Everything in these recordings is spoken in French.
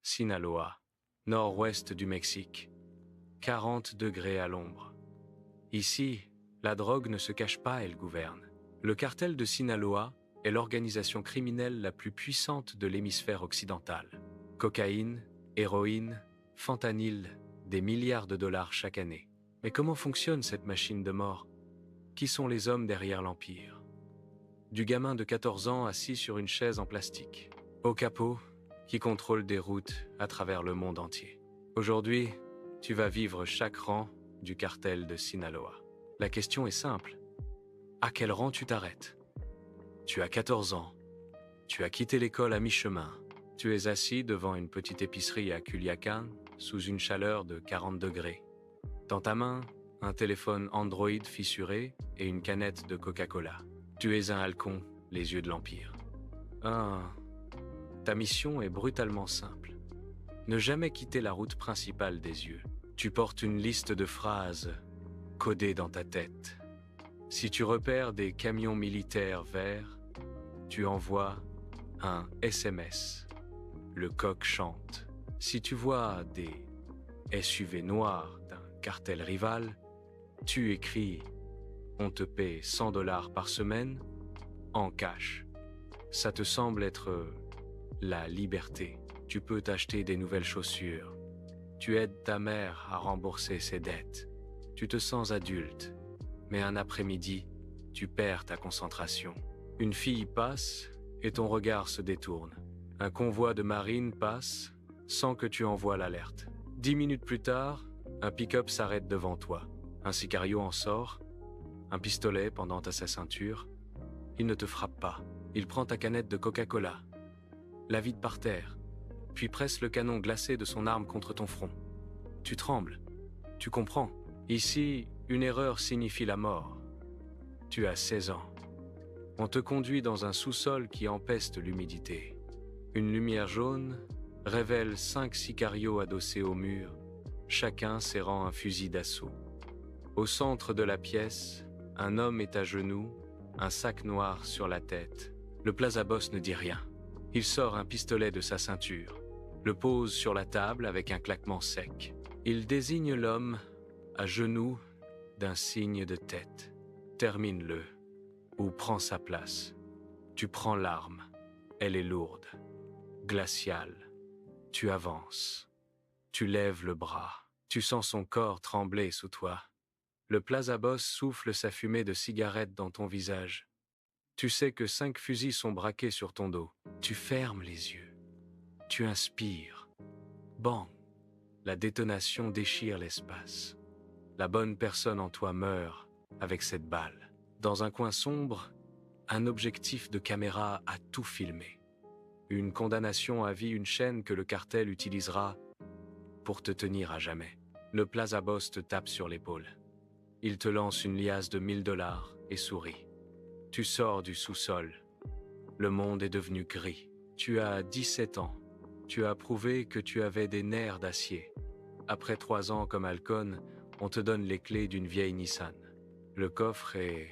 Sinaloa, nord-ouest du Mexique. 40 degrés à l'ombre. Ici, la drogue ne se cache pas, elle gouverne. Le cartel de Sinaloa est l'organisation criminelle la plus puissante de l'hémisphère occidental. Cocaïne, héroïne, fentanyl, des milliards de dollars chaque année. Mais comment fonctionne cette machine de mort? Qui sont les hommes derrière l'empire? Du gamin de 14 ans assis sur une chaise en plastique, au capot, qui contrôle des routes à travers le monde entier. Aujourd'hui, tu vas vivre chaque rang du cartel de Sinaloa. La question est simple. À quel rang tu t'arrêtes? Tu as 14 ans. Tu as quitté l'école à mi-chemin. Tu es assis devant une petite épicerie à Culiacán, sous une chaleur de 40 degrés. Dans ta main, un téléphone Android fissuré et une canette de Coca-Cola. Tu es un halcon, les yeux de l'Empire. Ta mission est brutalement simple. Ne jamais quitter la route principale des yeux. Tu portes une liste de phrases codées dans ta tête. Si tu repères des camions militaires verts, tu envoies un SMS. Le coq chante. Si tu vois des SUV noirs d'un cartel rival, tu écris « On te paie 100 $ par semaine en cash ». Ça te semble être la liberté. Tu peux t'acheter des nouvelles chaussures. Tu aides ta mère à rembourser ses dettes. Tu te sens adulte. Mais un après-midi, tu perds ta concentration. Une fille passe et ton regard se détourne. Un convoi de marines passe sans que tu envoies l'alerte. 10 minutes plus tard, un pick-up s'arrête devant toi. Un sicario en sort, un pistolet pendant à sa ceinture. Il ne te frappe pas. Il prend ta canette de Coca-Cola, la vide par terre, puis presse le canon glacé de son arme contre ton front. Tu trembles. Tu comprends. Ici, une erreur signifie la mort. Tu as 16 ans. On te conduit dans un sous-sol qui empeste l'humidité. Une lumière jaune révèle 5 sicarios adossés au mur, chacun serrant un fusil d'assaut. Au centre de la pièce, un homme est à genoux, un sac noir sur la tête. Le Plaza Boss ne dit rien. Il sort un pistolet de sa ceinture, le pose sur la table avec un claquement sec. Il désigne l'homme à genoux d'un signe de tête. Termine-le, ou prends sa place. Tu prends l'arme. Elle est lourde, glaciale. Tu avances. Tu lèves le bras. Tu sens son corps trembler sous toi. Le Plaza Boss souffle sa fumée de cigarette dans ton visage. Tu sais que 5 fusils sont braqués sur ton dos. Tu fermes les yeux. Tu inspires. Bang! La détonation déchire l'espace. La bonne personne en toi meurt avec cette balle. Dans un coin sombre, un objectif de caméra a tout filmé. Une condamnation à vie, une chaîne que le cartel utilisera pour te tenir à jamais. Le Plaza Boss te tape sur l'épaule. Il te lance une liasse de 1000 $ et sourit. Tu sors du sous-sol. Le monde est devenu gris. Tu as 17 ans. Tu as prouvé que tu avais des nerfs d'acier. Après 3 ans comme halcon, on te donne les clés d'une vieille Nissan. Le coffre et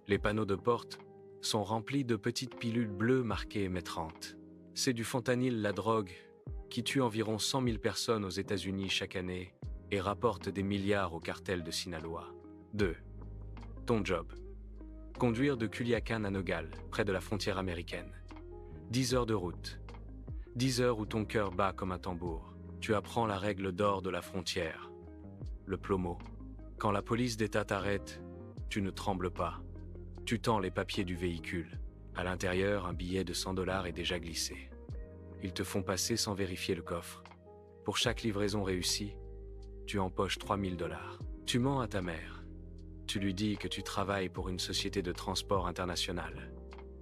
les panneaux de porte sont remplis de petites pilules bleues marquées émettrantes. C'est du fentanyl, la drogue, qui tue environ 100 000 personnes aux États-Unis chaque année et rapporte des milliards au cartel de Sinaloa. 2. Ton job. Conduire de Culiacán à Nogales, près de la frontière américaine. 10 heures de route. 10 heures où ton cœur bat comme un tambour. Tu apprends la règle d'or de la frontière. Le plomo. Quand la police d'État t'arrête, tu ne trembles pas. Tu tends les papiers du véhicule. À l'intérieur, un billet de 100 $ est déjà glissé. Ils te font passer sans vérifier le coffre. Pour chaque livraison réussie, tu empoches 3 000 $. Tu mens à ta mère. Tu lui dis que tu travailles pour une société de transport international.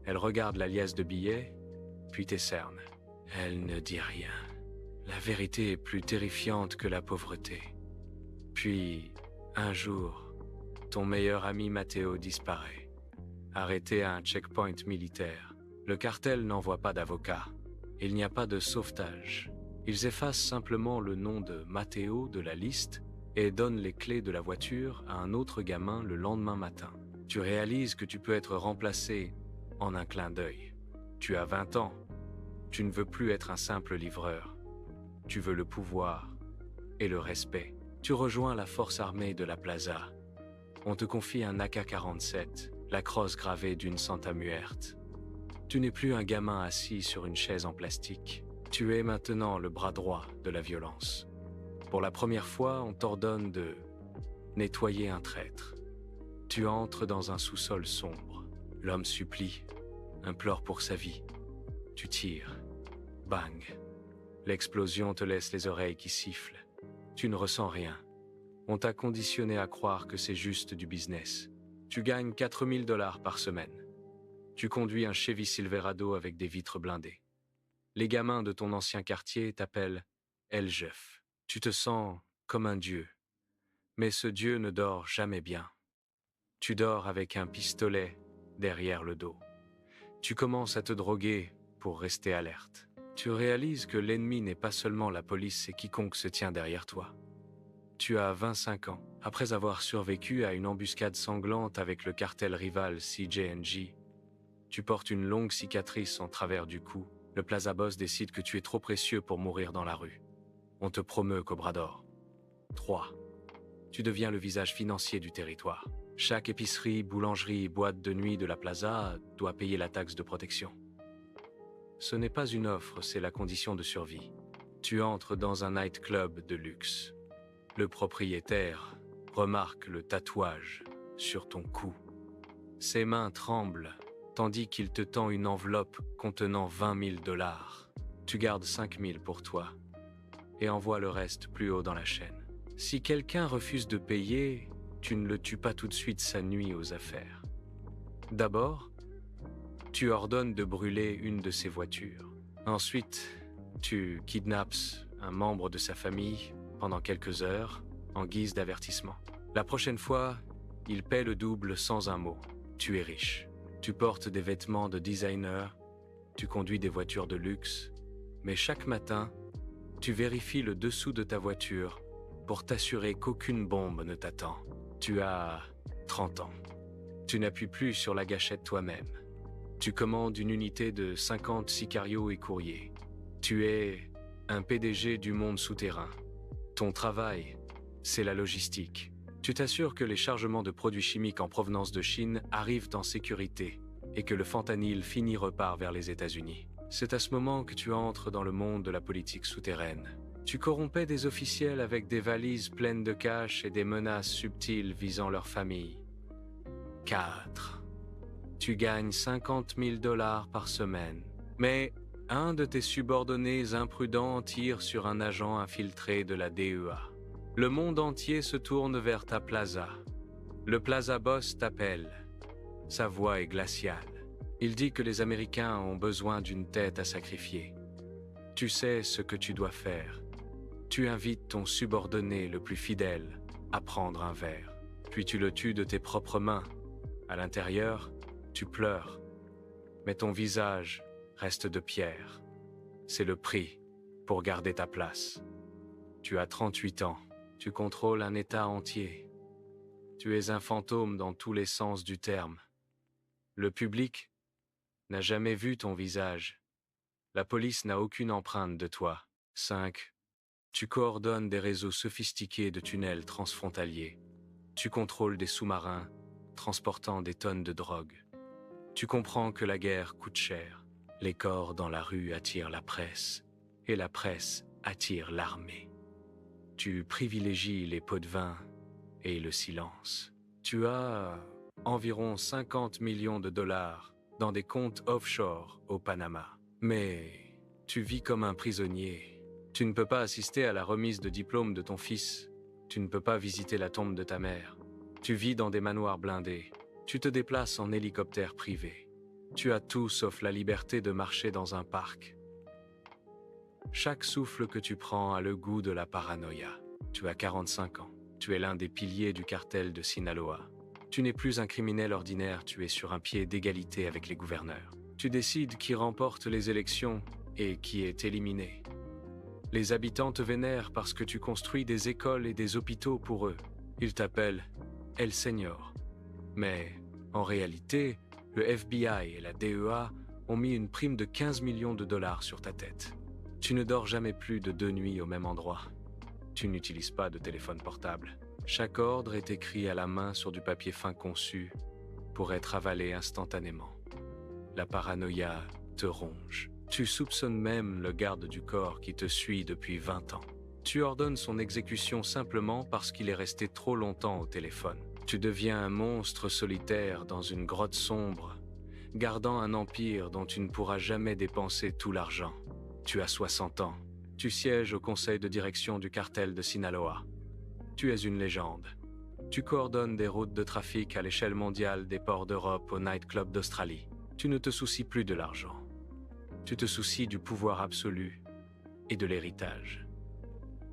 Elle regarde la liasse de billets, puis tes cernes. Elle ne dit rien. La vérité est plus terrifiante que la pauvreté. Puis, un jour, ton meilleur ami Matteo disparaît. Arrêté à un checkpoint militaire. Le cartel n'envoie pas d'avocat. Il n'y a pas de sauvetage. Ils effacent simplement le nom de Matteo de la liste et donnent les clés de la voiture à un autre gamin le lendemain matin. Tu réalises que tu peux être remplacé en un clin d'œil. Tu as 20 ans. Tu ne veux plus être un simple livreur. Tu veux le pouvoir et le respect. Tu rejoins la force armée de la Plaza. On te confie un AK-47, la crosse gravée d'une Santa Muerte. Tu n'es plus un gamin assis sur une chaise en plastique. Tu es maintenant le bras droit de la violence. Pour la première fois, on t'ordonne de nettoyer un traître. Tu entres dans un sous-sol sombre. L'homme supplie, implore pour sa vie. Tu tires. Bang. L'explosion te laisse les oreilles qui sifflent. Tu ne ressens rien. On t'a conditionné à croire que c'est juste du business. Tu gagnes 4000 $ par semaine. Tu conduis un Chevy Silverado avec des vitres blindées. Les gamins de ton ancien quartier t'appellent El Jeff. Tu te sens comme un dieu. Mais ce dieu ne dort jamais bien. Tu dors avec un pistolet derrière le dos. Tu commences à te droguer pour rester alerte. Tu réalises que l'ennemi n'est pas seulement la police, c'est quiconque se tient derrière toi. Tu as 25 ans. Après avoir survécu à une embuscade sanglante avec le cartel rival CJNJ, tu portes une longue cicatrice en travers du cou. Le Plaza Boss décide que tu es trop précieux pour mourir dans la rue. On te promeut Cobra d'Or. 3. Tu deviens le visage financier du territoire. Chaque épicerie, boulangerie et boîte de nuit de la Plaza doit payer la taxe de protection. Ce n'est pas une offre, c'est la condition de survie. Tu entres dans un nightclub de luxe. Le propriétaire remarque le tatouage sur ton cou. Ses mains tremblent, tandis qu'il te tend une enveloppe contenant 20 000 $. Tu gardes 5 000 pour toi et envoies le reste plus haut dans la chaîne. Si quelqu'un refuse de payer, tu ne le tues pas tout de suite, ça nuit aux affaires. D'abord, tu ordonnes de brûler une de ses voitures. Ensuite, tu kidnappes un membre de sa famille pendant quelques heures en guise d'avertissement. La prochaine fois, il paie le double sans un mot. Tu es riche. Tu portes des vêtements de designer, tu conduis des voitures de luxe, mais chaque matin, tu vérifies le dessous de ta voiture pour t'assurer qu'aucune bombe ne t'attend. Tu as 30 ans. Tu n'appuies plus sur la gâchette toi-même. Tu commandes une unité de 50 sicarios et courriers. Tu es un PDG du monde souterrain. Ton travail, c'est la logistique. Tu t'assures que les chargements de produits chimiques en provenance de Chine arrivent en sécurité et que le fentanyl fini repart vers les États-Unis. C'est à ce moment que tu entres dans le monde de la politique souterraine. Tu corrompais des officiels avec des valises pleines de cash et des menaces subtiles visant leur famille. 4. Tu gagnes 50 000 $ par semaine. Mais un de tes subordonnés imprudents tire sur un agent infiltré de la DEA. Le monde entier se tourne vers ta Plaza. Le Plaza Boss t'appelle. Sa voix est glaciale. Il dit que les Américains ont besoin d'une tête à sacrifier. Tu sais ce que tu dois faire. Tu invites ton subordonné le plus fidèle à prendre un verre. Puis tu le tues de tes propres mains. À l'intérieur, tu pleures. Mais ton visage reste de pierre. C'est le prix pour garder ta place. Tu as 38 ans. Tu contrôles un État entier. Tu es un fantôme dans tous les sens du terme. Le public n'a jamais vu ton visage. La police n'a aucune empreinte de toi. 5. Tu coordonnes des réseaux sophistiqués de tunnels transfrontaliers. Tu contrôles des sous-marins transportant des tonnes de drogue. Tu comprends que la guerre coûte cher. Les corps dans la rue attirent la presse, et la presse attire l'armée. Tu privilégies les pots de vin et le silence. Tu as environ 50 millions de $ dans des comptes offshore au Panama. Mais tu vis comme un prisonnier. Tu ne peux pas assister à la remise de diplôme de ton fils. Tu ne peux pas visiter la tombe de ta mère. Tu vis dans des manoirs blindés. Tu te déplaces en hélicoptère privé. Tu as tout sauf la liberté de marcher dans un parc. Chaque souffle que tu prends a le goût de la paranoïa. Tu as 45 ans. Tu es l'un des piliers du cartel de Sinaloa. Tu n'es plus un criminel ordinaire, tu es sur un pied d'égalité avec les gouverneurs. Tu décides qui remporte les élections et qui est éliminé. Les habitants te vénèrent parce que tu construis des écoles et des hôpitaux pour eux. Ils t'appellent El Señor. Mais, en réalité, le FBI et la DEA ont mis une prime de 15 millions de $ sur ta tête. Tu ne dors jamais plus de 2 nuits au même endroit. Tu n'utilises pas de téléphone portable. Chaque ordre est écrit à la main sur du papier fin conçu pour être avalé instantanément. La paranoïa te ronge. Tu soupçonnes même le garde du corps qui te suit depuis 20 ans. Tu ordonnes son exécution simplement parce qu'il est resté trop longtemps au téléphone. Tu deviens un monstre solitaire dans une grotte sombre, gardant un empire dont tu ne pourras jamais dépenser tout l'argent. Tu as 60 ans. Tu sièges au conseil de direction du cartel de Sinaloa. Tu es une légende. Tu coordonnes des routes de trafic à l'échelle mondiale des ports d'Europe aux nightclubs d'Australie. Tu ne te soucies plus de l'argent. Tu te soucies du pouvoir absolu et de l'héritage.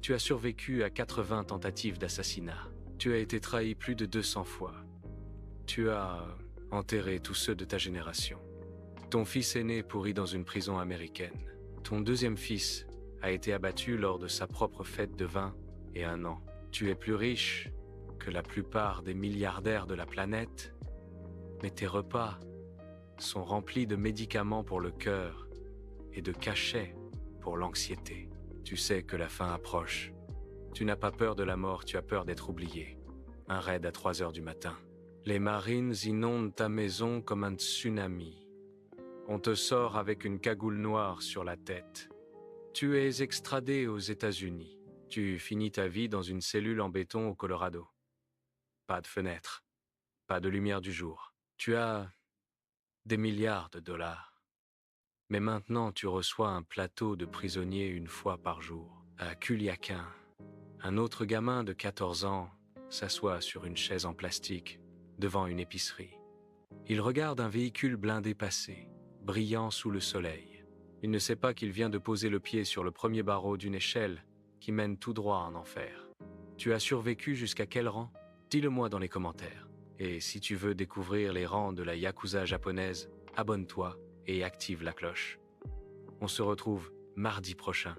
Tu as survécu à 80 tentatives d'assassinat. Tu as été trahi plus de 200 fois. Tu as enterré tous ceux de ta génération. Ton fils aîné pourrit dans une prison américaine. Ton deuxième fils a été abattu lors de sa propre fête de 21 ans. Tu es plus riche que la plupart des milliardaires de la planète, mais tes repas sont remplis de médicaments pour le cœur et de cachets pour l'anxiété. Tu sais que la fin approche. Tu n'as pas peur de la mort, tu as peur d'être oublié. Un raid à 3 heures du matin. Les Marines inondent ta maison comme un tsunami. On te sort avec une cagoule noire sur la tête. Tu es extradé aux États-Unis. Tu finis ta vie dans une cellule en béton au Colorado. Pas de fenêtre, pas de lumière du jour. Tu as des milliards de dollars. Mais maintenant, tu reçois un plateau de prisonniers une fois par jour. À Culiacán, un autre gamin de 14 ans s'assoit sur une chaise en plastique devant une épicerie. Il regarde un véhicule blindé passer, brillant sous le soleil. Il ne sait pas qu'il vient de poser le pied sur le premier barreau d'une échelle qui mène tout droit en enfer. Tu as survécu jusqu'à quel rang? Dis-le-moi dans les commentaires. Et si tu veux découvrir les rangs de la Yakuza japonaise, abonne-toi et active la cloche. On se retrouve mardi prochain.